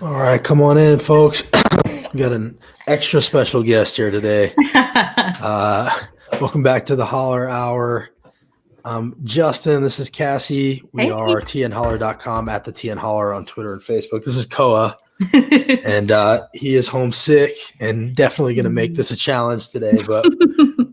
All right, come on in, folks. We got an extra special guest here today. Welcome back to the Holler Hour. Justin, this is Cassie. We are tnholler.com, at the TN Holler on Twitter and Facebook. This is Koa, and he is homesick and definitely going to make this a challenge today, but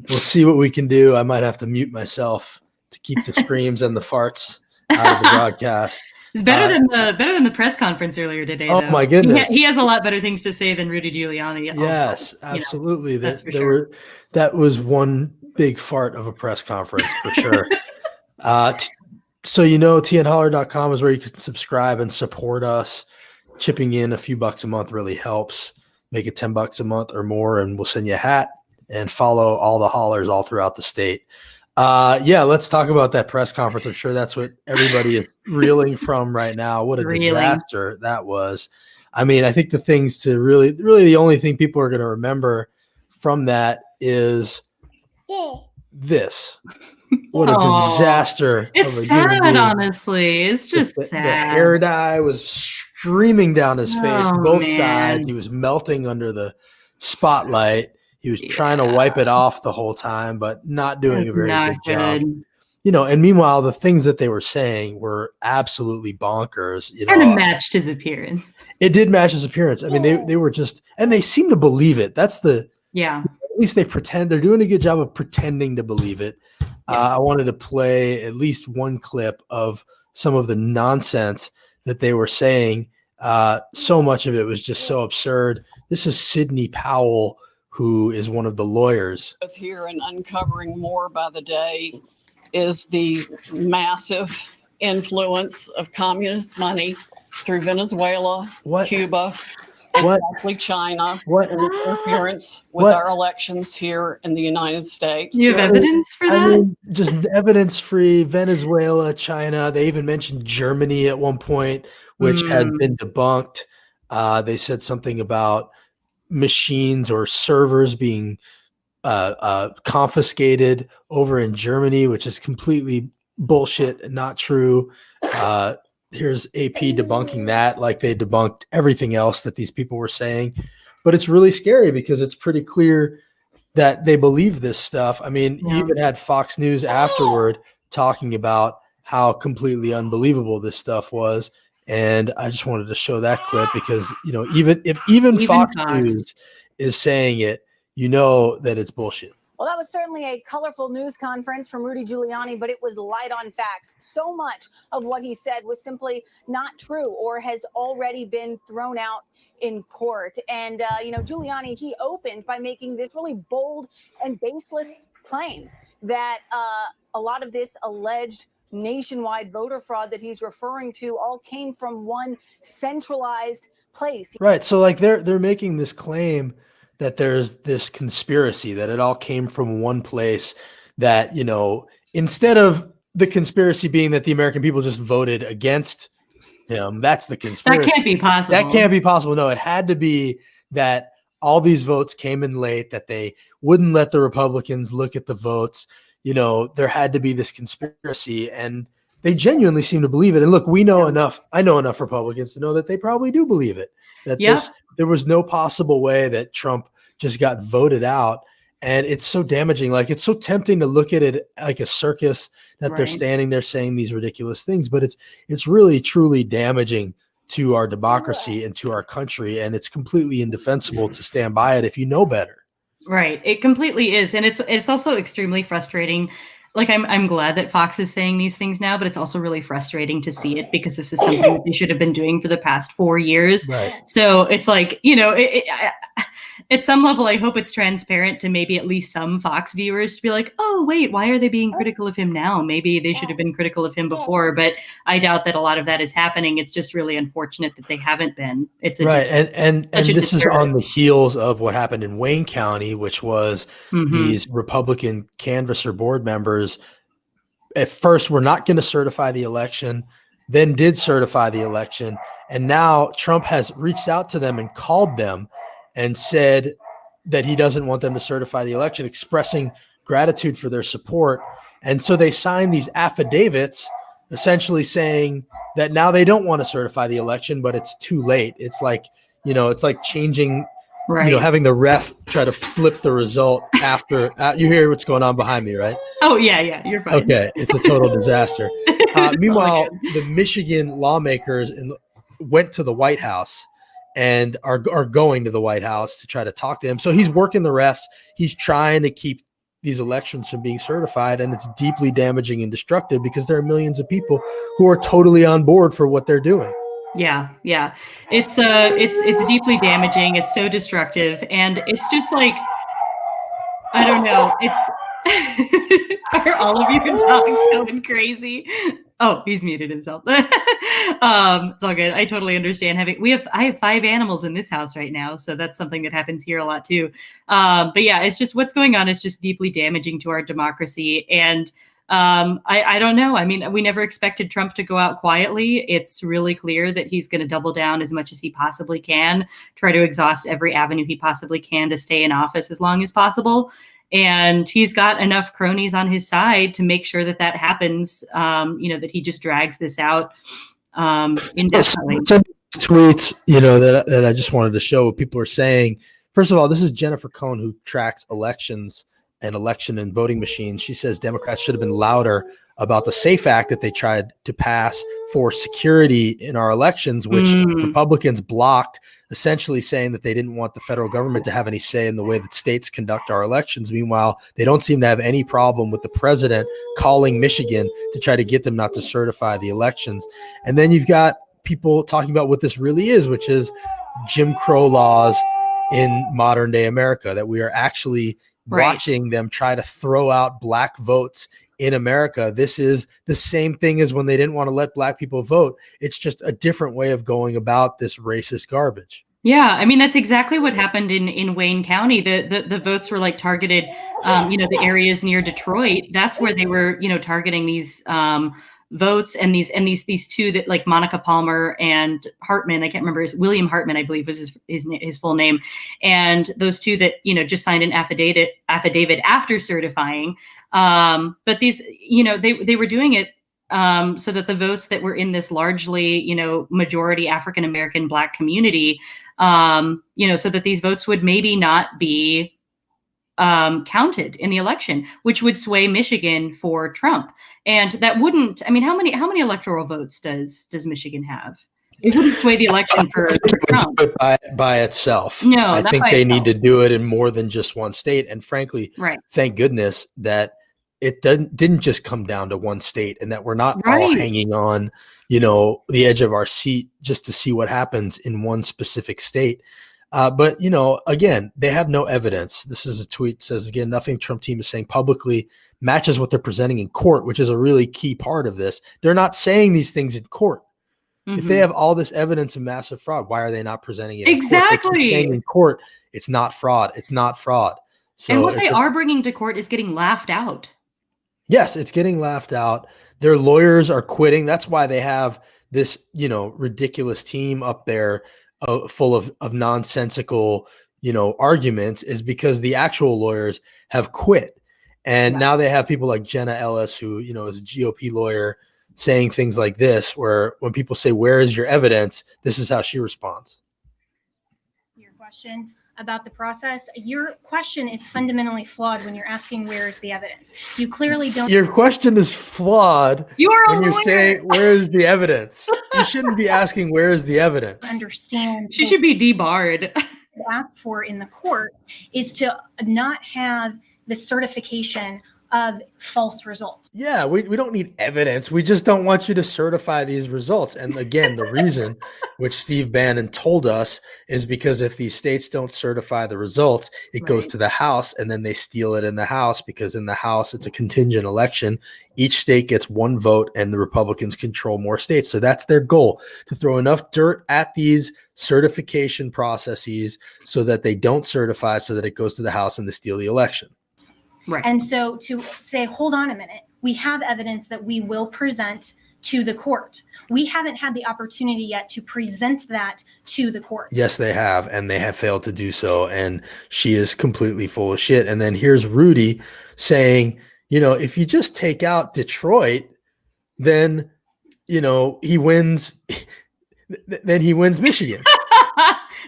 we'll see what we can do. I might have to mute myself to keep the screams and the farts out of the broadcast. It's better than the press conference earlier today. Oh, though. My goodness. He has a lot better things to say than Rudy Giuliani. Yes, absolutely. That's for sure. That was one big fart of a press conference for sure. So, tnholler.com is where you can subscribe and support us. Chipping in a few bucks a month really helps. Make it $10 a month or more, and we'll send you a hat. And follow all the hollers all throughout the state. Let's talk about that press conference. I'm sure that's what everybody is reeling from right now. What a disaster that was. I mean, I think the things to really the only thing people are going to remember from that is this. What a disaster. It's sad, honestly. It's just sad. The hair dye was streaming down his face, both sides. He was melting under the spotlight. He was trying to wipe it off the whole time, but not doing a very good job. And meanwhile, the things that they were saying were absolutely bonkers. Kind of matched his appearance. It did match his appearance. I mean, they were just, and they seem to believe it. That's at least they pretend. They're doing a good job of pretending to believe it. I wanted to play at least one clip of some of the nonsense that they were saying. So much of it was just so absurd. This is Sidney Powell, who is one of the lawyers. Here and uncovering more by the day is the massive influence of communist money through Venezuela, Cuba, exactly China, and interference with our elections here in the United States. You have evidence for that? I mean, just evidence-free Venezuela, China. They even mentioned Germany at one point, which has been debunked. They said something about machines or servers being confiscated over in Germany, which is completely bullshit and not true. Here's AP debunking that, like they debunked everything else that these people were saying. But it's really scary because it's pretty clear that they believe this stuff. I mean, you even had Fox News afterward talking about how completely unbelievable this stuff was. And I just wanted to show that clip because, even Fox News is saying it, that it's bullshit. Well, that was certainly a colorful news conference from Rudy Giuliani, but it was light on facts. So much of what he said was simply not true or has already been thrown out in court. And, Giuliani, he opened by making this really bold and baseless claim that a lot of this alleged nationwide voter fraud that he's referring to all came from one centralized place. Right. So like they're making this claim that there's this conspiracy, that it all came from one place, that, instead of the conspiracy being that the American people just voted against him, that's the conspiracy. That can't be possible. That can't be possible. No, it had to be that all these votes came in late, that they wouldn't let the Republicans look at the votes. There had to be this conspiracy, and they genuinely seem to believe it. And look, I know enough Republicans to know that they probably do believe it, that there was no possible way that Trump just got voted out. And it's so damaging. Like, it's so tempting to look at it like a circus, that they're standing there saying these ridiculous things, but it's really, truly damaging to our democracy and to our country. And it's completely indefensible to stand by it if you know better. Right. It completely is. And it's also extremely frustrating. Like, I'm glad that Fox is saying these things now, but it's also really frustrating to see it because this is something that they should have been doing for the past 4 years. Right. So it's like, At some level, I hope it's transparent to maybe at least some Fox viewers to be like, oh, wait, why are they being critical of him now? Maybe they should have been critical of him before, but I doubt that a lot of that is happening. It's just really unfortunate that they haven't been. It's right. And this is on the heels of what happened in Wayne County, which was these Republican canvasser board members at first were not going to certify the election, then did certify the election. And now Trump has reached out to them and called them and said that he doesn't want them to certify the election, expressing gratitude for their support. And so they signed these affidavits essentially saying that now they don't want to certify the election, but it's too late. It's like, it's like changing, having the ref try to flip the result after you hear what's going on behind me, right? Oh, yeah, you're fine. Okay, it's a total disaster. Meanwhile, the Michigan lawmakers went to the White House and are going to the White House to try to talk to him. So he's working the refs. He's trying to keep these elections from being certified, and it's deeply damaging and destructive because there are millions of people who are totally on board for what they're doing. Yeah. It's deeply damaging. It's so destructive, and it's just like, I don't know. Are all of your dogs going crazy? Oh, he's muted himself. It's all good. I totally understand I have 5 animals in this house right now. So that's something that happens here a lot too. But yeah, it's just what's going on is just deeply damaging to our democracy. And I don't know. I mean, we never expected Trump to go out quietly. It's really clear that he's going to double down as much as he possibly can, try to exhaust every avenue he possibly can to stay in office as long as possible. And he's got enough cronies on his side to make sure that happens, that he just drags this out indefinitely. Some tweets, that I just wanted to show what people are saying. First of all, this is Jennifer Cohen, who tracks elections and election and voting machines. She says Democrats should have been louder about the SAFE Act that they tried to pass for security in our elections, which Republicans blocked, essentially saying that they didn't want the federal government to have any say in the way that states conduct our elections. Meanwhile, they don't seem to have any problem with the president calling Michigan to try to get them not to certify the elections. And then you've got people talking about what this really is, which is Jim Crow laws in modern day America, that we are actually watching them try to throw out black votes in America. This is the same thing as when they didn't want to let black people vote. It's just a different way of going about this racist garbage. Yeah, I mean, that's exactly what happened in Wayne County. The votes were like targeted, the areas near Detroit. That's where they were, targeting these votes, and these 2 that, like, Monica Palmer and Hartman, I can't remember, William Hartman, I believe was his full name, and those 2 that just signed an affidavit after certifying. But these, they were doing it so that the votes that were in this largely, majority African American Black community, so that these votes would maybe not be counted in the election, which would sway Michigan for Trump. And that wouldn't, I mean, how many electoral votes does Michigan have? It wouldn't sway the election for Trump by itself. No, I think they need to do it in more than just one state. And frankly, thank goodness that it didn't just come down to one state, and that we're not all hanging on, the edge of our seat just to see what happens in one specific state. But, again, they have no evidence. This is a tweet that says, again, nothing Trump team is saying publicly matches what they're presenting in court, which is a really key part of this. They're not saying these things in court. If they have all this evidence of massive fraud, why are they not presenting it? Exactly. They keep saying in court, it's not fraud. It's not fraud. So and what they are bringing to court is getting laughed out. Yes, it's getting laughed out. Their lawyers are quitting. That's why they have this, ridiculous team up there full of nonsensical, arguments, is because the actual lawyers have quit. And now they have people like Jenna Ellis, who, is a GOP lawyer, saying things like this, where when people say, where is your evidence? This is how she responds. Your question about the process, your question is fundamentally flawed when you're asking where is the evidence. You clearly don't. Your question is flawed when you're saying, where is the evidence? You shouldn't be asking, where is the evidence? Understand. She should be debarred. Ask for in the court is to not have the certification of false results. Yeah, we don't need evidence. We just don't want you to certify these results. And again, the reason which Steve Bannon told us is because if these states don't certify the results, it goes to the House and then they steal it in the House, because in the House, it's a contingent election. Each state gets one vote and the Republicans control more states. So that's their goal, to throw enough dirt at these certification processes so that they don't certify, so that it goes to the House and they steal the election. Right. And so to say, hold on a minute, we have evidence that we will present to the court. We haven't had the opportunity yet to present that to the court. Yes, they have, and they have failed to do so. And she is completely full of shit. And then here's Rudy saying, if you just take out Detroit, then, he wins. Then he wins Michigan.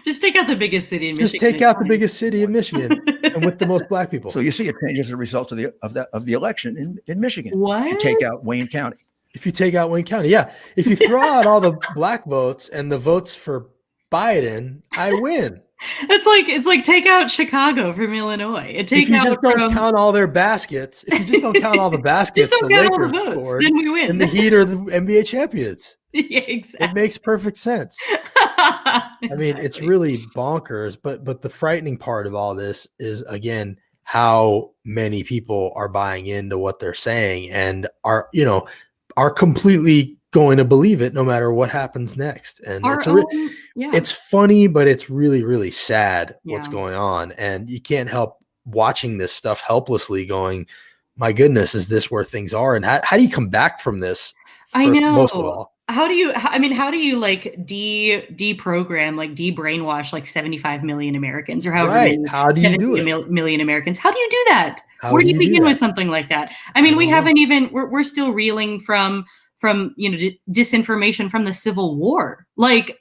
Just take out the biggest city in Michigan. Just take out the biggest city in Michigan and with the most black people. So you see, it changes as a result of the election in Michigan. What? If you take out Wayne County. If you take out Wayne County, yeah. If you throw out all the black votes and the votes for Biden, I win. It's like take out Chicago from Illinois. If you just don't count all their baskets, if you just don't count all the baskets, just don't count all the Lakers votes, scored, then we win. and the Heat are the NBA champions. Yeah, exactly. It makes perfect sense. I mean, it's really bonkers, but the frightening part of all this is, again, how many people are buying into what they're saying and are completely going to believe it no matter what happens next. And it's funny, but it's really, really sad what's going on. And you can't help watching this stuff helplessly going, my goodness, is this where things are? And how do you come back from this? I know. Most of all. How do you like deprogram, like de-brainwash like 75 million Americans or however many, how do you do it? Million Americans? How do you do that? Where do you begin with something like that? I mean, we're still reeling from disinformation from the Civil War. Like,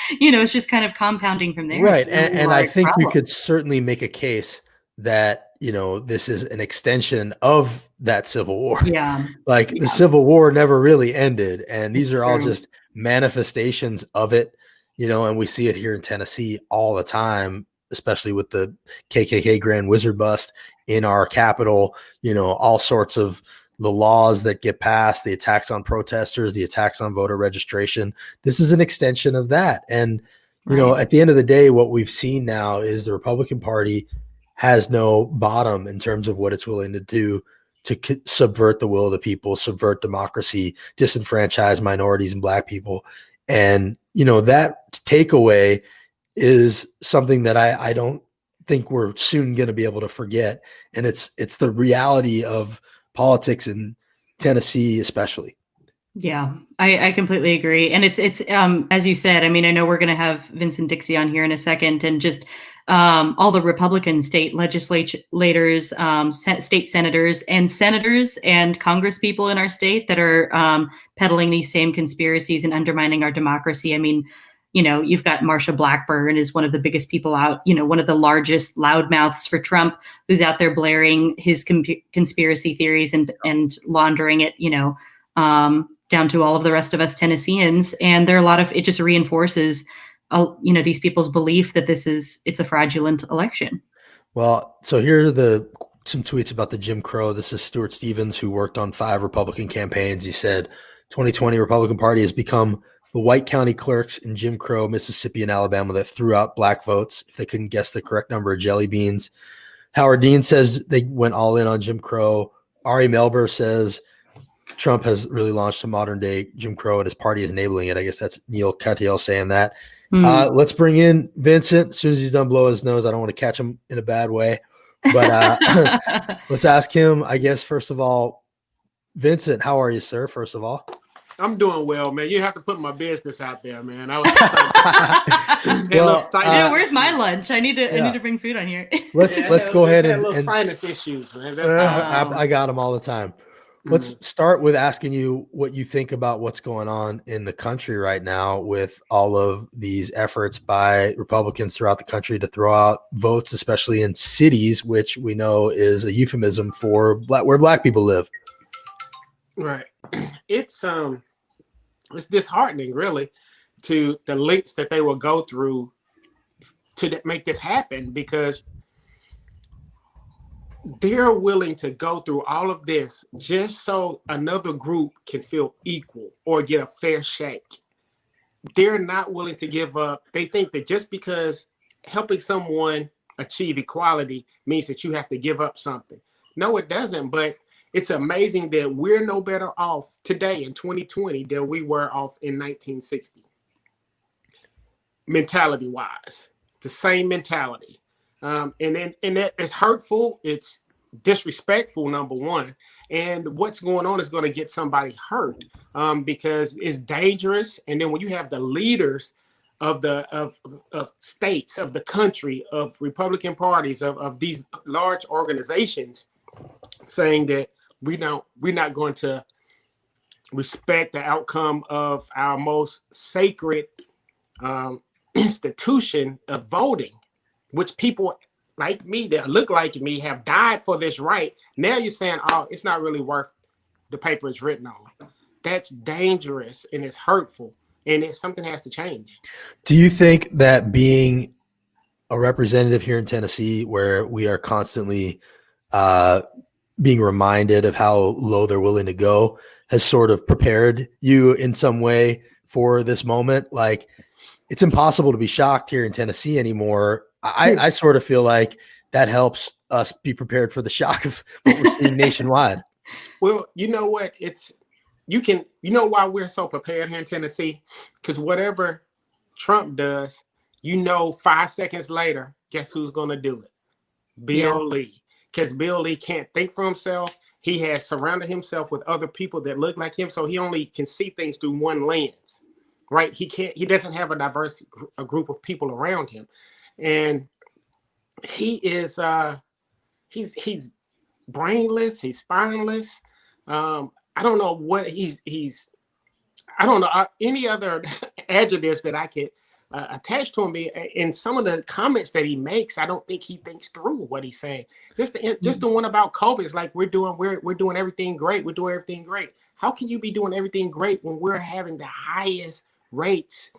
it's just kind of compounding from there. Right. And I think we could certainly make a case that, this is an extension of that Civil War. Yeah. The Civil War never really ended. And these are all just manifestations of it, and we see it here in Tennessee all the time, especially with the KKK Grand Wizard bust in our capital, all sorts of the laws that get passed, the attacks on protesters, the attacks on voter registration. This is an extension of that. And, at the end of the day, what we've seen now is the Republican Party has no bottom in terms of what it's willing to do to subvert the will of the people, subvert democracy, disenfranchise minorities and black people. And, that takeaway is something that I don't think we're soon going to be able to forget. And it's the reality of politics in Tennessee, especially. Yeah, I completely agree. And it's as you said, I mean, I know we're going to have Vincent Dixie on here in a second, and just all the Republican state legislators, state senators and Congress people in our state that are peddling these same conspiracies and undermining our democracy. I mean, you've got Marsha Blackburn is one of the biggest people out, one of the largest loudmouths for Trump, who's out there blaring his conspiracy theories and laundering it, down to all of the rest of us Tennesseans. And there are it just reinforces these people's belief that it's a fraudulent election. Well, so here are some tweets about the Jim Crow. This is Stuart Stevens, who worked on 5 Republican campaigns. He said, 2020 Republican Party has become the white county clerks in Jim Crow, Mississippi and Alabama that threw out black votes if they couldn't guess the correct number of jelly beans. Howard Dean says they went all in on Jim Crow. Ari Melber says Trump has really launched a modern day Jim Crow and his party is enabling it. I guess that's Neil Katyal saying that. Let's bring in Vincent as soon as he's done blowing his nose. I don't want to catch him in a bad way, but let's ask him, I guess, first of all. Vincent, how are you, sir? First of all, I'm doing well, man. You have to put my business out there, man. I was where's my lunch? I need to bring food on here. Let's go ahead and sinus issues, man. I got them all the time. Let's start with asking you what you think about what's going on in the country right now with all of these efforts by Republicans throughout the country to throw out votes, especially in cities, which we know is a euphemism for where black people live. Right. It's disheartening, really, to the lengths that they will go through to make this happen, because they're willing to go through all of this just so another group can feel equal or get a fair shake. They're not willing to give up. They think that just because helping someone achieve equality means that you have to give up something. No, it doesn't. But it's amazing that we're no better off today in 2020 than we were off in 1960. Mentality wise, the same mentality. And that it's hurtful. It's disrespectful, number one. And what's going on is going to get somebody hurt because it's dangerous. And then when you have the leaders of states, of the country, of Republican parties, of these large organizations saying that we're not going to respect the outcome of our most sacred institution of voting, which people like me that look like me have died for this right. Now you're saying, oh, it's not really worth the paper it's written on. That's dangerous and it's hurtful, and something has to change. Do you think that being a representative here in Tennessee, where we are constantly being reminded of how low they're willing to go, has sort of prepared you in some way for this moment? Like, it's impossible to be shocked here in Tennessee anymore. I sort of feel like that helps us be prepared for the shock of what we're seeing nationwide. Well, you know what? You know why we're so prepared here in Tennessee? Because whatever Trump does, 5 seconds later, guess who's going to do it? Bill Lee. Because Bill Lee can't think for himself. He has surrounded himself with other people that look like him, so he only can see things through one lens, right? He doesn't have a diverse group of people around him. And he is he's brainless, he's spineless. I don't know what I don't know any other adjectives that I could attach to him. In some of the comments that he makes, I don't think he thinks through what he's saying. Just the one about COVID is like we're doing everything great. We're doing everything great. How can you be doing everything great when we're having the highest rates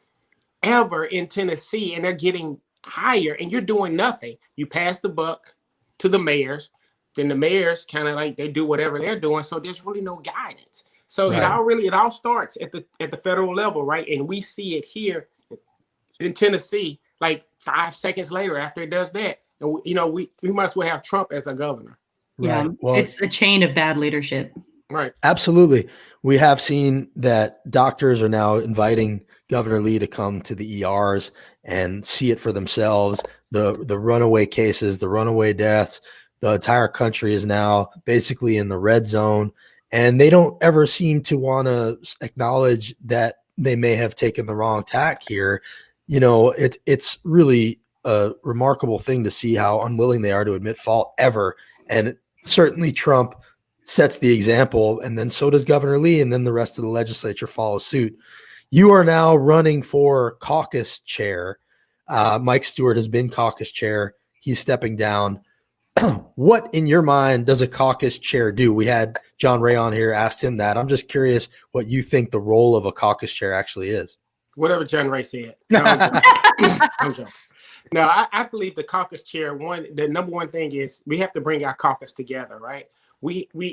ever in Tennessee and they're getting higher and you're doing nothing? You pass the buck to the mayors, then the mayors kind of like they do whatever they're doing, so there's really no guidance. So right. it all starts at the federal level, right? And we see it here in Tennessee like 5 seconds later after it does that. And we might as well have Trump as a governor. Yeah, right. Well, it's a chain of bad leadership. Right. Absolutely. We have seen that doctors are now inviting Governor Lee to come to the ERs and see it for themselves. The runaway cases, the runaway deaths, the entire country is now basically in the red zone. And they don't ever seem to want to acknowledge that they may have taken the wrong tack here. It's really a remarkable thing to see how unwilling they are to admit fault ever. And certainly Trump sets the example, and then so does Governor Lee, and then the rest of the legislature follows suit. You are now running for caucus chair. Mike Stewart has been caucus chair. He's stepping down. What, in your mind, does a caucus chair do? We had John Ray on here, asked him that. I'm just curious what you think the role of a caucus chair actually is. Whatever John Ray said. No, I'm joking. No, I believe the caucus chair, the number one thing is we have to bring our caucus together, right?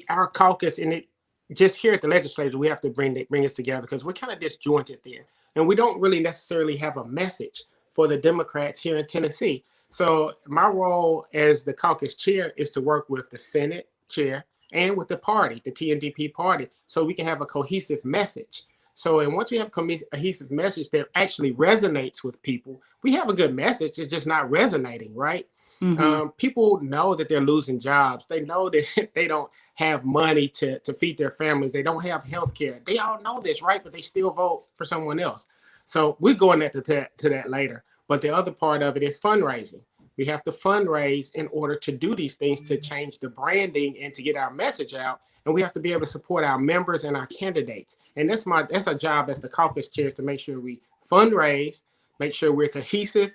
Our caucus, and it just here at the legislature, we have to bring it together because we're kind of disjointed there. And we don't really necessarily have a message for the Democrats here in Tennessee. So my role as the caucus chair is to work with the Senate chair and with the party, the TNDP party, so we can have a cohesive message. So, and once we have a cohesive message that actually resonates with people, we have a good message. It's just not resonating, right? Mm-hmm. People know that they're losing jobs. They know that they don't have money to feed their families. They don't have health care. They all know this, right? But they still vote for someone else. So we're going to that later. But the other part of it is fundraising. We have to fundraise in order to do these things, to change the branding and to get our message out. And we have to be able to support our members and our candidates. And that's our job as the caucus chairs, to make sure we fundraise, make sure we're cohesive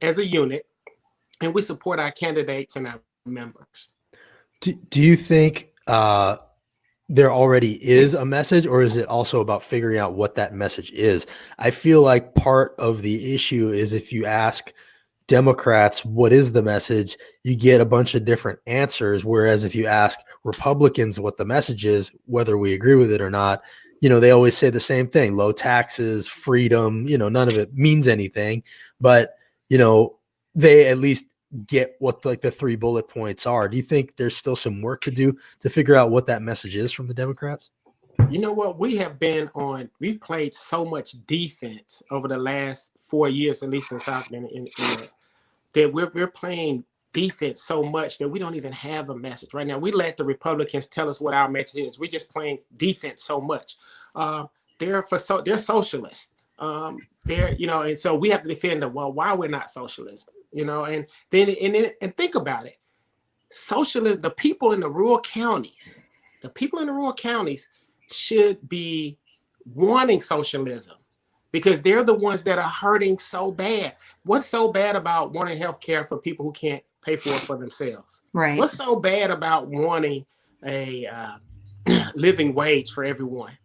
as a unit, and we support our candidates and our members. Do you think there already is a message, or is it also about figuring out what that message is? I feel like part of the issue is if you ask Democrats, what is the message? You get a bunch of different answers. Whereas if you ask Republicans what the message is, whether we agree with it or not, they always say the same thing: low taxes, freedom. None of it means anything, but they at least get what the 3 bullet points are. Do you think there's still some work to do to figure out what that message is from the Democrats? You know what? We've played so much defense over the last 4 years, at least since I've been in that we're playing defense so much that we don't even have a message right now. We let the Republicans tell us what our message is. We're just playing defense so much. They're socialists. And so we have to defend them. Well, why we're not socialists, and think about it. Socialism, the people in the rural counties should be wanting socialism because they're the ones that are hurting so bad. What's so bad about wanting health care for people who can't pay for it for themselves? Right. What's so bad about wanting a living wage for everyone?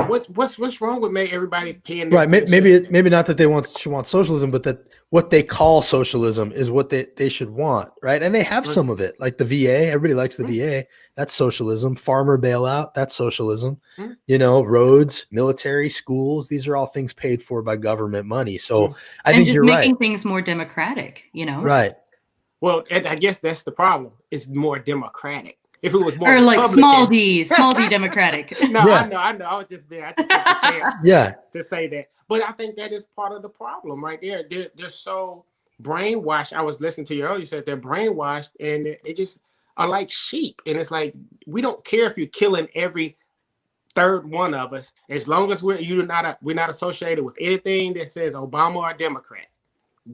What's wrong with making everybody paying? Right. Maybe not that they want socialism, but that what they call socialism is what they should want. Right. And they have some of it, like the VA. Everybody likes the VA. That's socialism. Farmer bailout. That's socialism. Roads, military, schools. These are all things paid for by government money. So I think you're right. Making things more democratic, Right. Well, I guess that's the problem. It's more democratic. If it was more or like small d democratic. No, yeah. I know. I just took the chance to say that. But I think that is part of the problem right there. They're so brainwashed. I was listening to you earlier. You said they're brainwashed and they just are like sheep. And it's like, we don't care if you're killing every third one of us, as long as we're not associated with anything that says Obama or Democrat.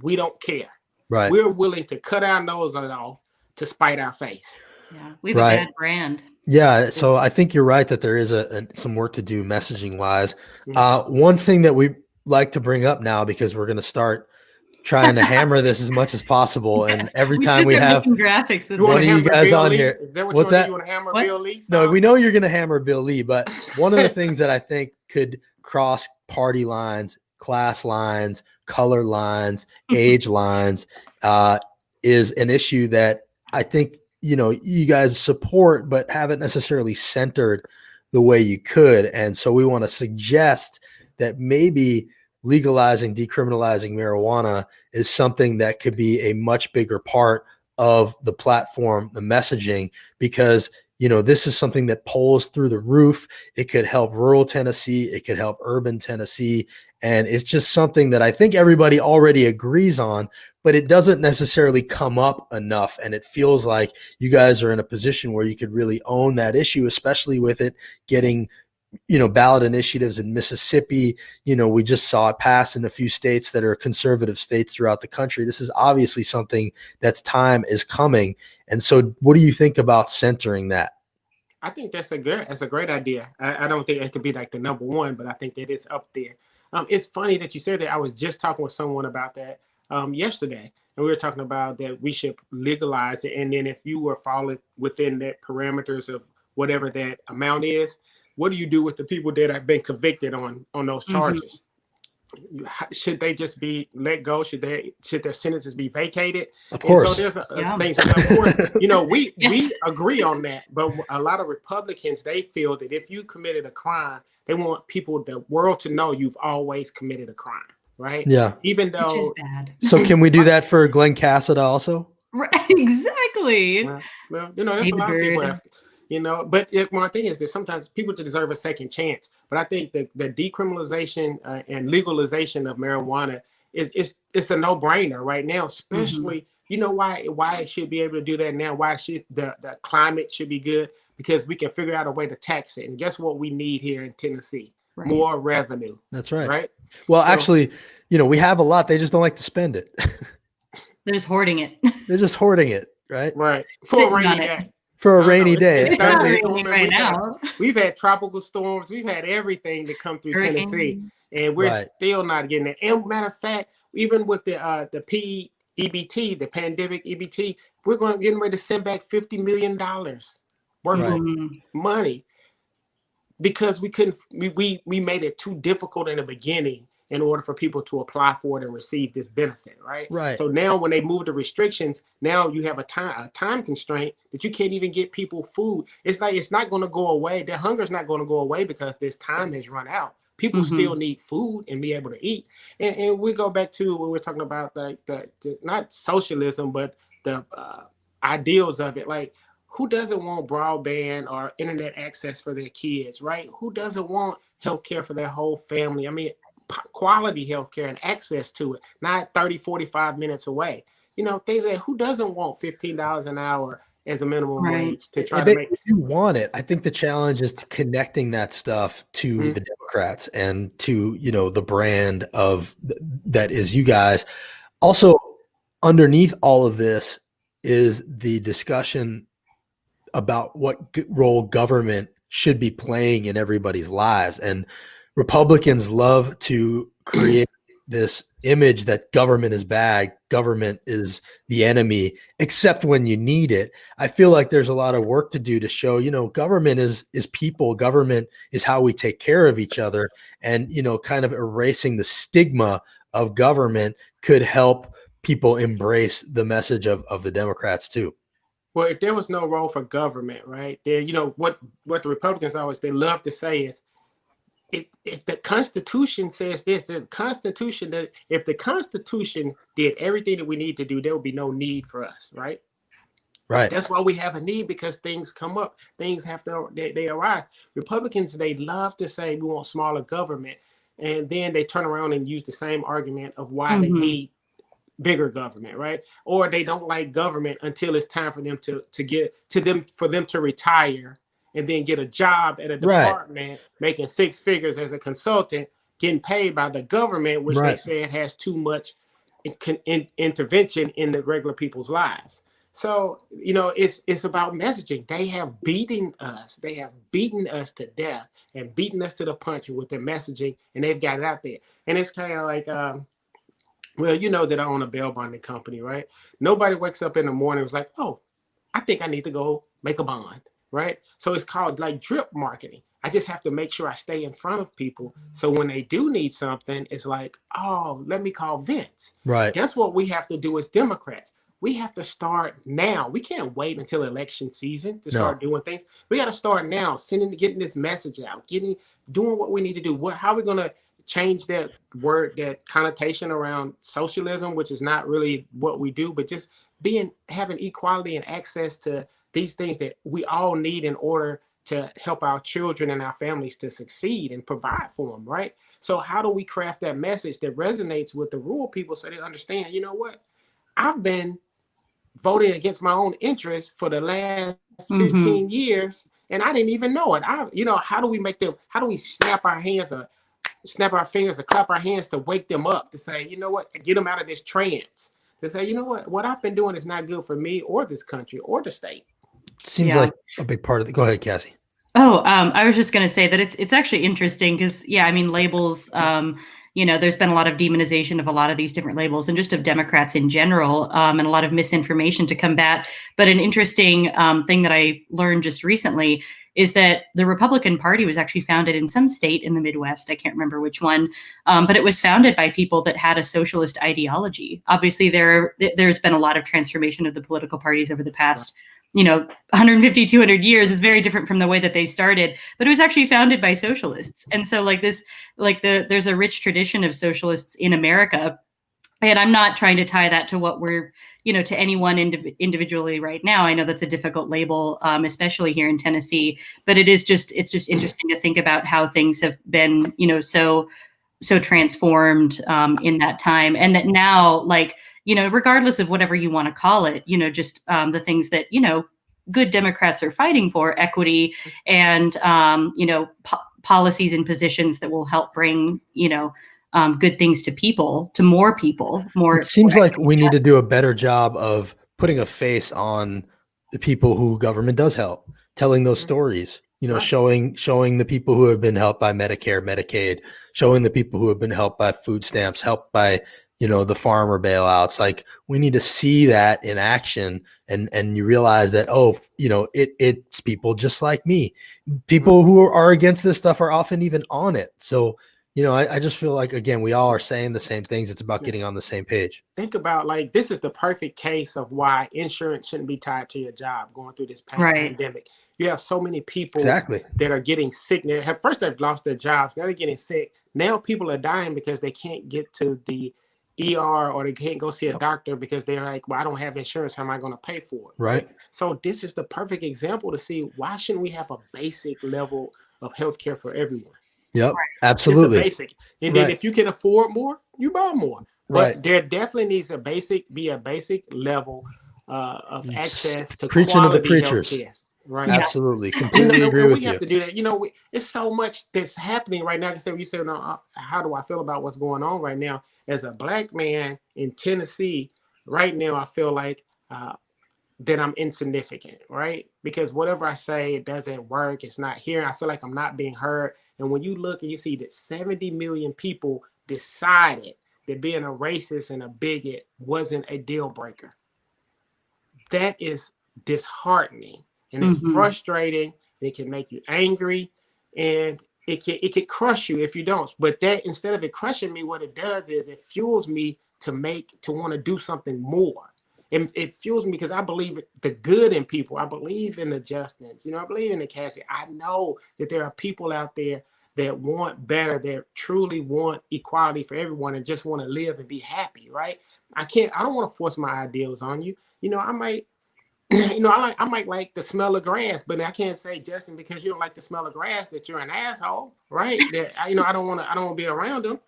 We don't care. Right. We're willing to cut our nose off to spite our face. Yeah, we have a bad brand. Yeah, so I think you're right that there is some work to do messaging wise. One thing that we like to bring up now, because we're going to start trying to hammer this as much as possible, and every time we have graphics, one of you guys on here, is that what's that? You want to hammer Bill Lee? No, we know you're going to hammer Bill Lee, but one of the things that I think could cross party lines, class lines, color lines, age lines, is an issue that I think you guys support, but haven't necessarily centered the way you could. And so we want to suggest that maybe legalizing, decriminalizing marijuana is something that could be a much bigger part of the platform, the messaging, because this is something that pulls through the roof. It could help rural Tennessee. It could help urban Tennessee. And it's just something that I think everybody already agrees on, but it doesn't necessarily come up enough. And it feels like you guys are in a position where you could really own that issue, especially with it getting, ballot initiatives in Mississippi. We just saw it pass in a few states that are conservative states throughout the country. This is obviously something that's time is coming. And so what do you think about centering that? I think that's a great idea. I don't think it could be like the number one, but I think that it's up there. It's funny that you said that. I was just talking with someone about that yesterday, and we were talking about that we should legalize it. And then if you were falling within that parameters of whatever that amount is, what do you do with the people that have been convicted on those charges? Should they just be let go? Should their sentences be vacated? Of course. And so there's things. Of course, we agree on that. But a lot of Republicans, they feel that if you committed a crime, they want the world to know you've always committed a crime, right? Yeah. Even though. Which is bad. So can we do that for Glenn Cassida also? Right, exactly. Well, there's a lot of people have. But my thing is that sometimes people deserve a second chance. But I think that the decriminalization and legalization of marijuana it's a no-brainer right now, especially, why it should be able to do that now, why the climate should be good, because we can figure out a way to tax it. And guess what we need here in Tennessee? Right. More revenue. That's right. Right? Well, actually, we have a lot. They just don't like to spend it. They're just hoarding it. They're just hoarding it, right? Right. For a rainy day. For a rainy day. It's not raining right now. We've had tropical storms. We've had everything to come through Tennessee, and we're still not getting it. And matter of fact, even with the PEBT, the pandemic EBT, we're getting ready to send back $50 million worth of money because we couldn't. We made it too difficult in the beginning in order for people to apply for it and receive this benefit, right? Right. So now when they move the restrictions, now you have a time constraint that you can't even get people food. It's like it's not going to go away. Their hunger is not going to go away because this time has run out. People still need food and be able to eat. And we go back to what we're talking about, like the not socialism, but the ideals of it. Like, who doesn't want broadband or internet access for their kids, right? Who doesn't want healthcare for their whole family? I mean, quality healthcare and access to it, not 30, 45 minutes away. You know, things that who doesn't want $15 an hour as a minimum wage to try to make. You want it. I think the challenge is connecting that stuff to the Democrats and to, you know, the brand of that is you guys. Also, underneath all of this is the discussion about what role government should be playing in everybody's lives. And Republicans love to create this image that government is bad, government is the enemy, except when you need it. I feel like there's a lot of work to do to show, you know, government is people, government is how we take care of each other. And, you know, kind of erasing the stigma of government could help people embrace the message of the Democrats too. Well, if there was no role for government, right, then, you know, what the Republicans always, they love to say is, if the Constitution says this, the Constitution, that if the Constitution did everything that we need to do, there would be no need for us, right? Right. That's why we have a need, because things come up, things have to, they arise. Republicans, they love to say we want smaller government, and then they turn around and use the same argument of why they need bigger government, right? Or they don't like government until it's time for them for them to retire and then get a job at a department, making six figures as a consultant, getting paid by the government, which they said has too much intervention in the regular people's lives. So, you know, it's about messaging. They have beaten us. They have beaten us to death and beaten us to the punch with their messaging, and they've got it out there. And it's kind of like, well, you know that I own a bail bonding company, right? Nobody wakes up in the morning and was like, oh, I think I need to go make a bond, right? So it's called like drip marketing. I just have to make sure I stay in front of people. So when they do need something, it's like, oh, let me call Vince. Right. Guess what we have to do as Democrats? We have to start now. We can't wait until election season to start doing things. We got to start now, getting this message out, doing what we need to do. How are we going to change that word, that connotation around socialism, which is not really what we do, but just having equality and access to these things that we all need in order to help our children and our families to succeed and provide for them, right? So how do we craft that message that resonates with the rural people so they understand, you know what? I've been voting against my own interests for the last 15 years, and I didn't even know it. How do we snap our fingers or clap our hands to wake them up, to say, you know what, get them out of this trance, to say, you know what I've been doing is not good for me or this country or the state. Seems like a big part of it. Go ahead, Cassie. Oh, I was just going to say that it's actually interesting because, I mean, labels, there's been a lot of demonization of a lot of these different labels and just of Democrats in general, and a lot of misinformation to combat. But an interesting thing that I learned just recently is that the Republican Party was actually founded in some state in the Midwest. I can't remember which one, but it was founded by people that had a socialist ideology. Obviously, there's been a lot of transformation of the political parties over the past 150, 200 years is very different from the way that they started, but it was actually founded by socialists. And so there's a rich tradition of socialists in America. And I'm not trying to tie that to what we're, to anyone individually right now. I know that's a difficult label, especially here in Tennessee, but it's just interesting to think about how things have been, so transformed in that time. And that now, regardless of whatever you want to call it, just the things that, good Democrats are fighting for, equity and, policies and positions that will help bring, good things to people, to more people. It seems like we need to do a better job of putting a face on the people who government does help, telling those stories, showing the people who have been helped by Medicare, Medicaid, showing the people who have been helped by food stamps, helped by the farmer bailouts. Like, we need to see that in action, and you realize that, it's people just like me. People who are against this stuff are often even on it. So, I just feel like, again, we all are saying the same things. It's about getting on the same page. Think about, like, this is the perfect case of why insurance shouldn't be tied to your job going through this pandemic. You have so many people that are getting sick. First, they've lost their jobs. Now they're getting sick. Now people are dying because they can't get to the ER or they can't go see a doctor because they're like, well, I don't have insurance. How am I going to pay for it? Right. So this is the perfect example to see, why shouldn't we have a basic level of healthcare for everyone? Yep, absolutely. It's the basic. And then if you can afford more, you buy more. But there definitely needs be a basic level of access to preaching to the quality preachers. Healthcare. Right. Absolutely. Completely agree with you. We have to do that. It's so much that's happening right now. You said, no, how do I feel about what's going on right now? As a Black man in Tennessee right now, I feel like that I'm insignificant, right? Because whatever I say, it doesn't work. It's not hearing. I feel like I'm not being heard. And when you look and you see that 70 million people decided that being a racist and a bigot wasn't a deal breaker, that is disheartening. And it's frustrating. It can make you angry, and it can crush you if you don't. But that, instead of it crushing me, what it does is it fuels me to want to do something more. And it fuels me because I believe the good in people. I believe in the Justins. I believe in the Cathy. I know that there are people out there that want better, that truly want equality for everyone and just want to live and be happy, right? I don't want to force my ideals on you. I might I might like the smell of grass, but I can't say, Justin, because you don't like the smell of grass, that you're an asshole, right? That I don't want to be around them.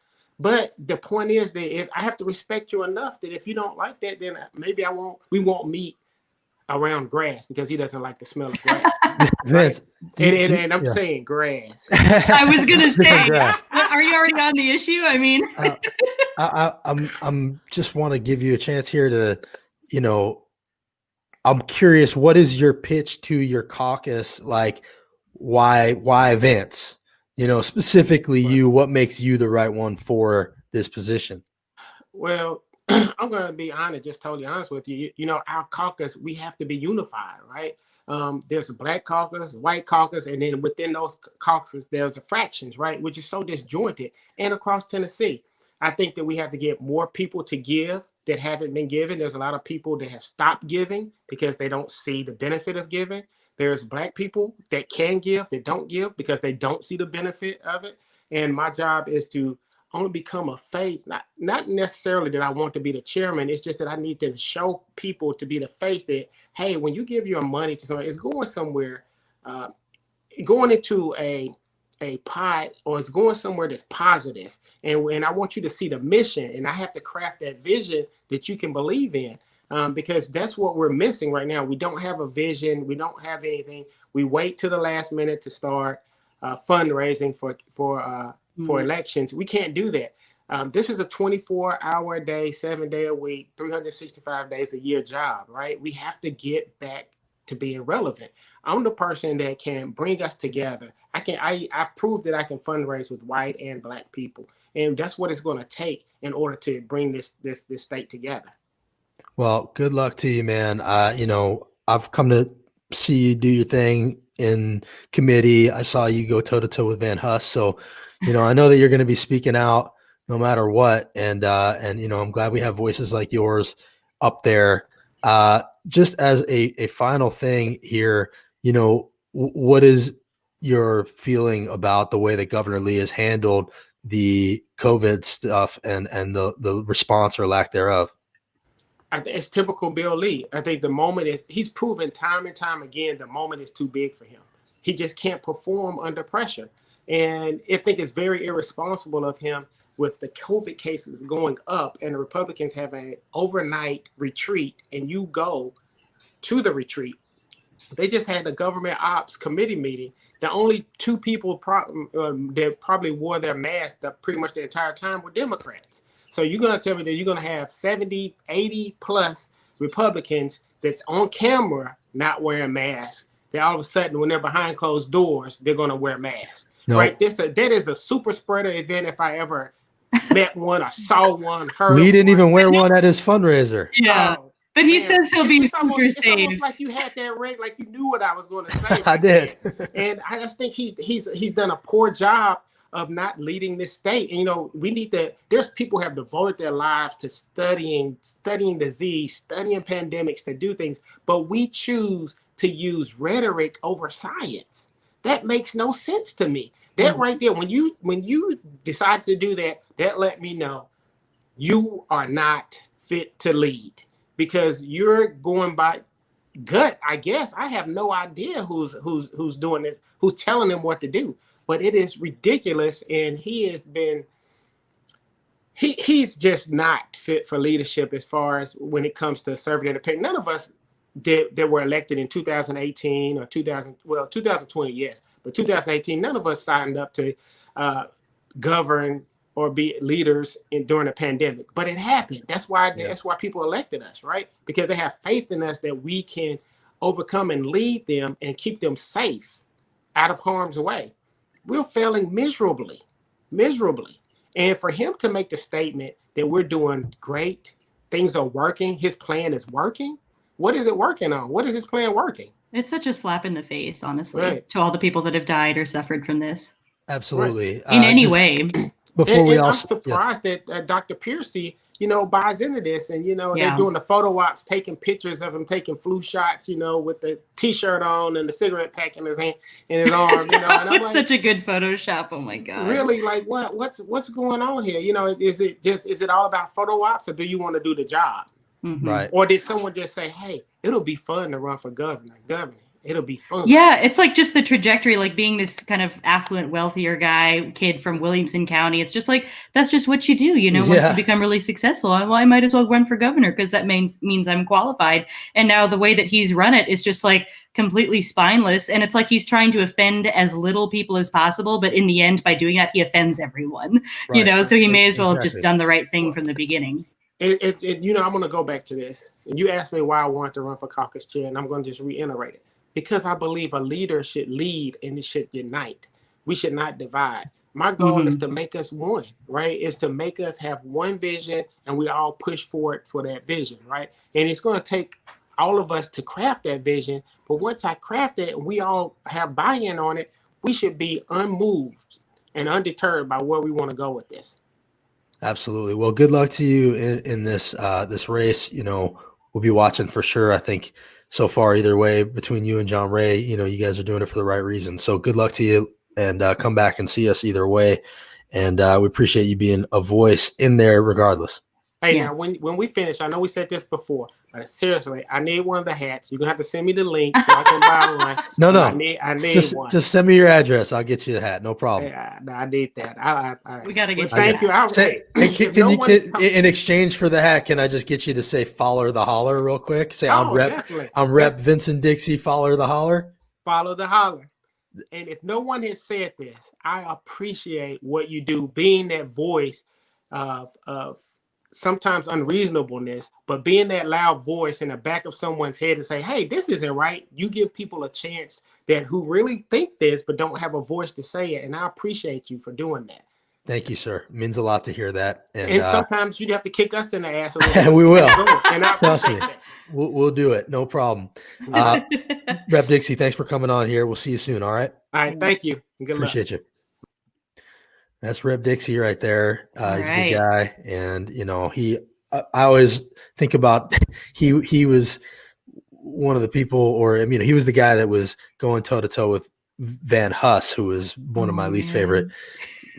But the point is that if I have to respect you enough that if you don't like that, then maybe we won't meet around grass because he doesn't like the smell of grass. Vince, and I'm saying grass. I was gonna say, are you already on the issue? I mean, I'm just want to give you a chance here to, I'm curious, what is your pitch to your caucus? Like, why Vince? Specifically you, what makes you the right one for this position? Well, I'm going to be honest, just totally honest with you. Our caucus, we have to be unified, right? There's a Black caucus, white caucus, and then within those caucuses, there's a fractions, right? Which is so disjointed. And across Tennessee, I think that we have to get more people to give that haven't been given. There's a lot of people that have stopped giving because they don't see the benefit of giving. There's Black people that can give, that don't give because they don't see the benefit of it. And my job is to only become a face, not necessarily that I want to be the chairman. It's just that I need to show people to be the face that, hey, when you give your money to someone, it's going somewhere, going into a pot, or it's going somewhere that's positive. And I want you to see the mission, and I have to craft that vision that you can believe in. Because that's what we're missing right now. We don't have a vision. We don't have anything. We wait till the last minute to start fundraising for elections. We can't do that. This is a 24-hour a day, 7-day a week, 365 days a year job, right? We have to get back to being relevant. I'm the person that can bring us together. I've proved that I can fundraise with white and Black people, and that's what it's going to take in order to bring this state together. Well, good luck to you, man. I've come to see you do your thing in committee. I saw you go toe to toe with Van Huss. So, I know that you're going to be speaking out no matter what. And I'm glad we have voices like yours up there. Just as a final thing here, what is your feeling about the way that Governor Lee has handled the COVID stuff and the response or lack thereof? I think it's typical Bill Lee. I think the moment he's proven time and time again, the moment is too big for him. He just can't perform under pressure. And I think it's very irresponsible of him with the COVID cases going up and the Republicans have an overnight retreat and you go to the retreat. They just had a government ops committee meeting. The only two people that probably wore their mask pretty much the entire time were Democrats. So you're going to tell me that you're going to have 70, 80 plus Republicans that's on camera not wearing masks, that all of a sudden when they're behind closed doors, they're going to wear masks. No. Right? That is a super spreader event if I ever met one or saw one, heard Lee didn't even wear one at his fundraiser. Yeah. But he says he'll be super safe. It's almost like you had that ready, like you knew what I was going to say. I did. And I just think he's done a poor job of not leading this state. And, you know, we need to, there's people who have devoted their lives to studying disease, studying pandemics, to do things, but we choose to use rhetoric over science. That makes no sense to me. That right there, when you decide to do that, that let me know you are not fit to lead, because you're going by gut. I guess I have no idea who's doing this, who's telling them what to do. But it is ridiculous, and he's just not fit for leadership as far as when it comes to serving independent. None of us that were elected in 2018 or 2020, yes, but 2018, none of us signed up to govern or be leaders during a pandemic. But it happened. That's why people elected us, right? Because they have faith in us that we can overcome and lead them and keep them safe out of harm's way. We're failing miserably. And for him to make the statement that we're doing great, things are working, his plan is working. What is it working on? What is his plan working? It's such a slap in the face, honestly, Right. to all the people that have died or suffered from this. Absolutely. Right. In any way. I'm surprised that Dr. Piercy, you know, buys into this, and, you know, they're doing the photo ops, taking pictures of him taking flu shots, you know, with the T-shirt on and the cigarette pack in his hand, in his arm, you know. And I'm it's like, such a good Photoshop. Oh my God. Really? Like what's going on here? You know, is it all about photo ops, or do you want to do the job? Mm-hmm. Right. Or did someone just say, hey, it'll be fun to run for governor? It'll be fun. Yeah, it's like just the trajectory, like being this kind of affluent, wealthier kid from Williamson County. It's just like, that's just what you do, you know, once you become really successful. Well, I might as well run for governor because that means I'm qualified. And now the way that he's run it is just like completely spineless. And it's like he's trying to offend as little people as possible. But in the end, by doing that, he offends everyone, you know, so he may as well have just done the right thing from the beginning. You know, I'm going to go back to this. And you asked me why I wanted to run for caucus chair, and I'm going to just reiterate it. Because I believe a leader should lead and it should unite. We should not divide. My goal is to make us one, right? Is to make us have one vision, and we all push forward for that vision, right? And it's going to take all of us to craft that vision. But once I craft it and we all have buy-in on it, we should be unmoved and undeterred by where we want to go with this. Absolutely. Well, good luck to you in this race. You know, we'll be watching for sure. I think so far, either way, between you and John Ray, you know, you guys are doing it for the right reason. So good luck to you, and come back and see us either way. And we appreciate you being a voice in there regardless. Hey, now, when we finish, I know we said this before, but seriously, I need one of the hats. You're going to have to send me the link so I can buy one. No. I need one. Just send me your address. I'll get you the hat. No problem. Yeah, I need that. We got to get thank you. Say, in exchange for the hat, can I just get you to say "Follow the Holler" real quick? Say, I'm Rep Vincent Dixie. Follow the Holler. Follow the Holler. And if no one has said this, I appreciate what you do, being that voice of sometimes unreasonableness, but being that loud voice in the back of someone's head and say, hey, this isn't right. You give people a chance who really think this, but don't have a voice to say it. And I appreciate you for doing that. Thank you, sir. It means a lot to hear that. And sometimes you'd have to kick us in the ass a little bit. We will. And I Trust me. that. We'll do it. No problem. Rep Dixie, thanks for coming on here. We'll see you soon. All right. All right. Thank you. And good Appreciate luck. you. That's Rep Dixie right there. He's a good guy. And, you know, I always think about, he was one of the people, or, I mean, he was the guy that was going toe to toe with Van Huss, who was one of my least favorite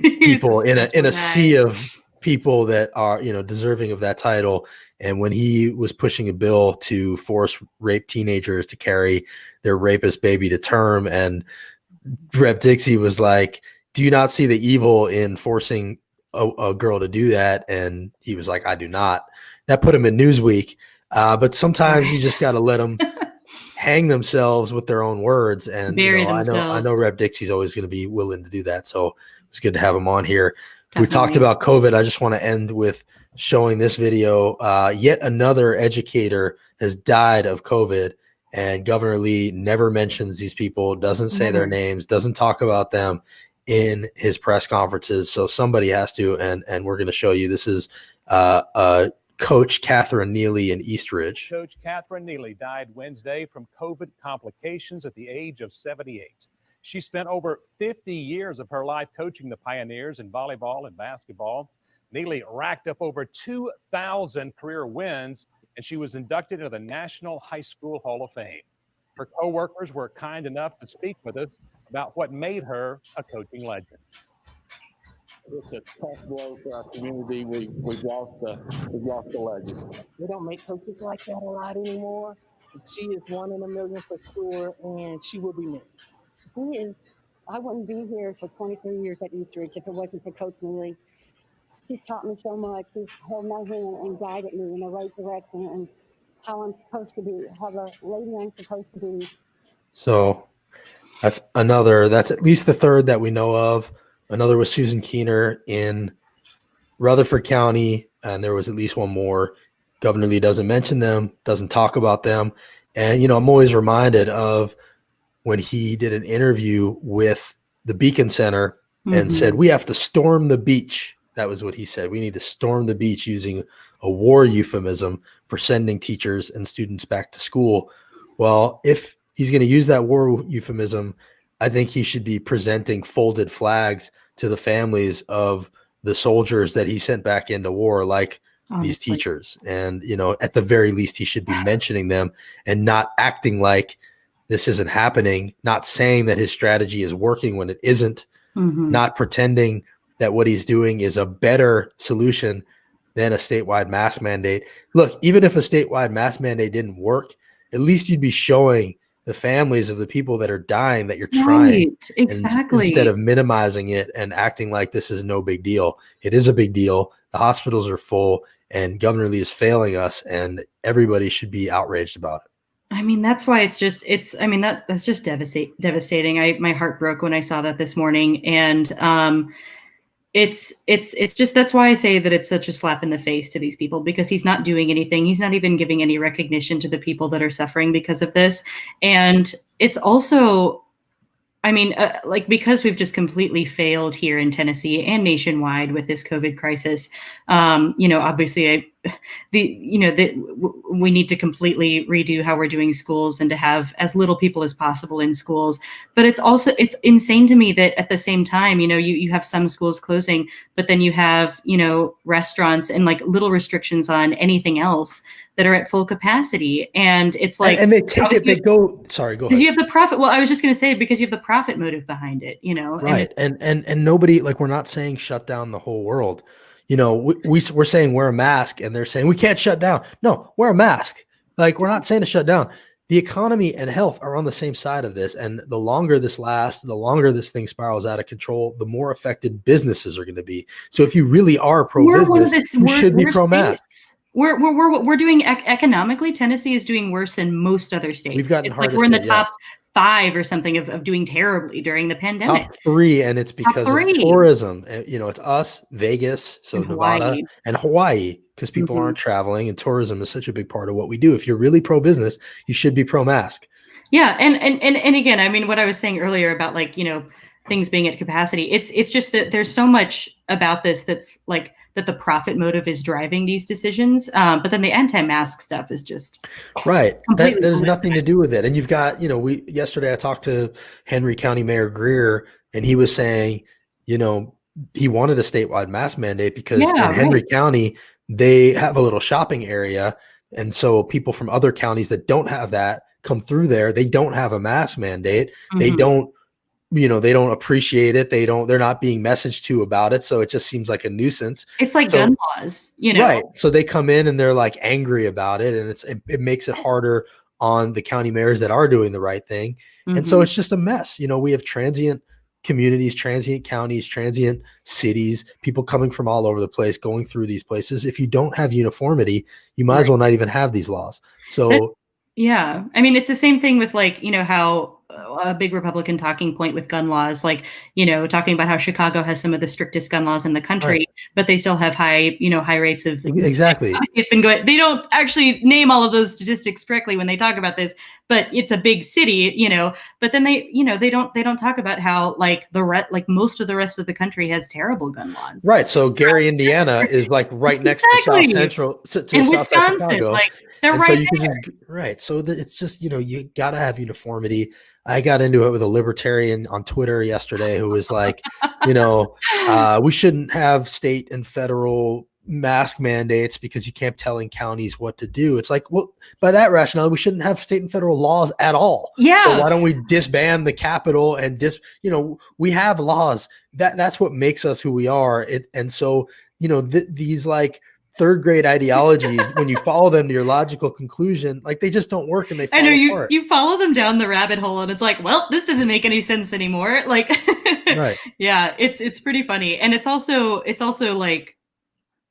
people in a sea of people that are, you know, deserving of that title. And when he was pushing a bill to force rape teenagers to carry their rapist baby to term, and Rep Dixie was like, do you not see the evil in forcing a girl to do that? And he was like, I do not. That put him in Newsweek. But sometimes you just got to let them hang themselves with their own words. And bury themselves. I know Rep Dixie's always going to be willing to do that. So it's good to have him on here. Definitely. We talked about COVID. I just want to end with showing this video. Yet another educator has died of COVID, and Governor Lee never mentions these people, doesn't say their names, doesn't talk about them in his press conferences. So somebody has to, and we're going to show you. This is Coach Cathy Neely in Eastridge. Coach Cathy Neely died Wednesday from COVID complications at the age of 78. She spent over 50 years of her life coaching the Pioneers in volleyball and basketball. Neely racked up over 2,000 career wins, and she was inducted into the National High School Hall of Fame. Her coworkers were kind enough to speak with us about what made her a coaching legend. It's a tough blow for our community. We've lost the legend. We don't make coaches like that a lot anymore. She is 1 in a million for sure, and she will be missed. She is. I wouldn't be here for 23 years at Eastridge if it wasn't for Coach Neely. She taught me so much. She held my hand and guided me in the right direction and how I'm supposed to be, how the lady I'm supposed to be. So that's at least the third that we know of. Another was Susan Keener in Rutherford County, and there was at least one more. Governor Lee doesn't mention them, doesn't talk about them. And, I'm always reminded of when he did an interview with the Beacon Center and said, we have to storm the beach. That was what he said. We need to storm the beach, using a war euphemism for sending teachers and students back to school. Well, if he's going to use that war euphemism, I think he should be presenting folded flags to the families of the soldiers that he sent back into war, like these teachers. And, at the very least, he should be mentioning them and not acting like this isn't happening, not saying that his strategy is working when it isn't, not pretending that what he's doing is a better solution than a statewide mask mandate. Look, even if a statewide mask mandate didn't work, at least you'd be showing the families of the people that are dying that you're trying. Right, exactly. Instead of minimizing it and acting like this is no big deal. It is a big deal. The hospitals are full, and Governor Lee is failing us, and everybody should be outraged about it. I mean, that's why that's just devastating. My heart broke when I saw that this morning. And it's just, that's why I say that it's such a slap in the face to these people, because he's not doing anything. He's not even giving any recognition to the people that are suffering because of this. And it's also, because we've just completely failed here in Tennessee and nationwide with this COVID crisis. Obviously we need to completely redo how we're doing schools and to have as little people as possible in schools. But it's insane to me that at the same time, you have some schools closing, but then you have, restaurants and like little restrictions on anything else that are at full capacity. And it's like, and they take it, sorry, go ahead. Because you have the profit. Well, I was just going to say, because you have the profit motive behind it, Right. And nobody, like, we're not saying shut down the whole world. We're saying wear a mask, and they're saying we can't shut down. No, wear a mask. Like, we're not saying to shut down. The economy and health are on the same side of this. And the longer this lasts, the longer this thing spirals out of control, the more affected businesses are going to be. So if you really are pro-business, you should be pro-mask. We're doing economically. Tennessee is doing worse than most other states. We've gotten like we're in the top 5 or something of doing terribly during the pandemic. Top 3, and it's because of tourism. It's us, Vegas, so Nevada, and Hawaii, because people aren't traveling, and tourism is such a big part of what we do. If you're really pro-business, you should be pro-mask. Yeah, and again, what I was saying earlier about things being at capacity. It's just that there's so much about this that's like that the profit motive is driving these decisions. But then the anti-mask stuff is just right. There's nothing to do with it. And you've got, yesterday I talked to Henry County Mayor Greer, and he was saying, he wanted a statewide mask mandate because in Henry County, they have a little shopping area. And so people from other counties that don't have that come through there. They don't have a mask mandate. They don't, they don't appreciate it. They're not being messaged to about it. So it just seems like a nuisance. It's like gun laws, Right. So they come in and they're like angry about it. And it makes it harder on the county mayors that are doing the right thing. And so it's just a mess. We have transient communities, transient counties, transient cities, people coming from all over the place, going through these places. If you don't have uniformity, you might as well not even have these laws. So it's the same thing with how a big Republican talking point with gun laws, talking about how Chicago has some of the strictest gun laws in the country, but they still have high rates of exactly. It's been going. They don't actually name all of those statistics correctly when they talk about this, but it's a big city, But then they don't talk about how most of the rest of the country has terrible gun laws. Right. So Gary, Indiana, is right next to South Central, and Wisconsin, Chicago. They're and right so there. right. So it's just, you got to have uniformity. I got into it with a libertarian on Twitter yesterday who was like, we shouldn't have state and federal mask mandates because you can't telling counties what to do. It's like, well, by that rationale, we shouldn't have state and federal laws at all. Yeah. So why don't we disband the Capitol and we have laws. That's what makes us who we are. And so, these like third grade ideologies, when you follow them to your logical conclusion, like they just don't work and they fall apart. You follow them down the rabbit hole and it's like, well, this doesn't make any sense anymore. Like, right. Yeah, it's pretty funny. And it's also like,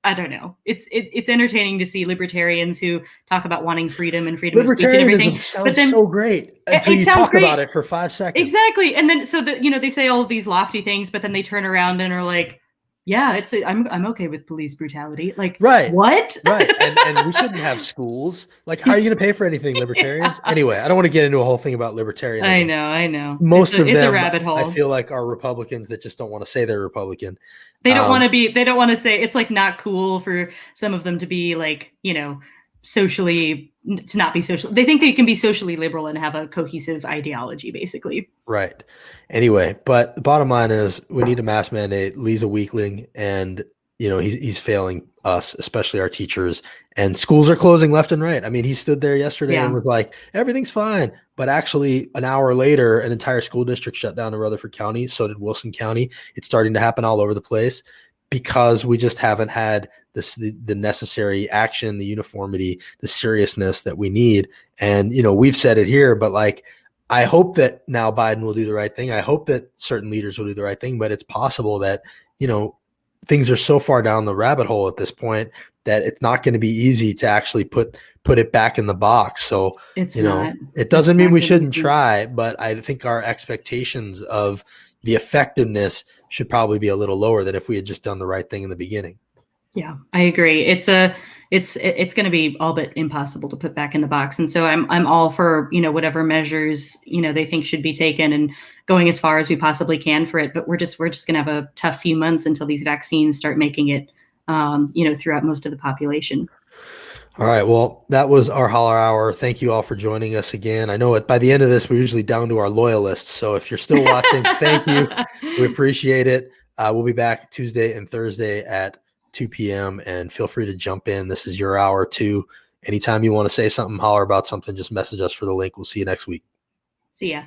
I don't know. It's entertaining to see libertarians who talk about wanting freedom and freedom of speech and everything. Sounds so great until you talk about it for 5 seconds. Exactly. And then they say all of these lofty things, but then they turn around and are like, yeah, I'm okay with police brutality. Like, right. What? Right. And we shouldn't have schools. Like, how are you going to pay for anything, libertarians? Yeah. Anyway, I don't want to get into a whole thing about libertarianism. I know. Most of them, it's a rabbit hole. I feel like, are Republicans that just don't want to say they're Republican. They don't want to say, it's like not cool for some of them to be like, socially, to not be social. They think they can be socially liberal and have a cohesive ideology, basically. Right. Anyway, but the bottom line is we need a mask mandate. Lee's a weakling and, he's failing us, especially our teachers, and schools are closing left and right. I mean, he stood there yesterday and was like, everything's fine. But actually an hour later, an entire school district shut down in Rutherford County. So did Wilson County. It's starting to happen all over the place because we just haven't had the necessary action, the uniformity, the seriousness that we need. And, we've said it here, but like, I hope that now Biden will do the right thing. I hope that certain leaders will do the right thing, but it's possible that, things are so far down the rabbit hole at this point that it's not going to be easy to actually put it back in the box. So, it doesn't mean we shouldn't try, but I think our expectations of the effectiveness should probably be a little lower than if we had just done the right thing in the beginning. Yeah, I agree. It's going to be all but impossible to put back in the box. And so I'm all for, whatever measures, they think should be taken and going as far as we possibly can for it. But we're just going to have a tough few months until these vaccines start making it, throughout most of the population. All right. Well, that was our Holler Hour. Thank you all for joining us again. I know by the end of this, we're usually down to our loyalists. So if you're still watching, thank you. We appreciate it. We'll be back Tuesday and Thursday at 2 p.m. and feel free to jump in. This is your hour too. Anytime you want to say something, holler about something, just message us for the link. We'll see you next week. See ya.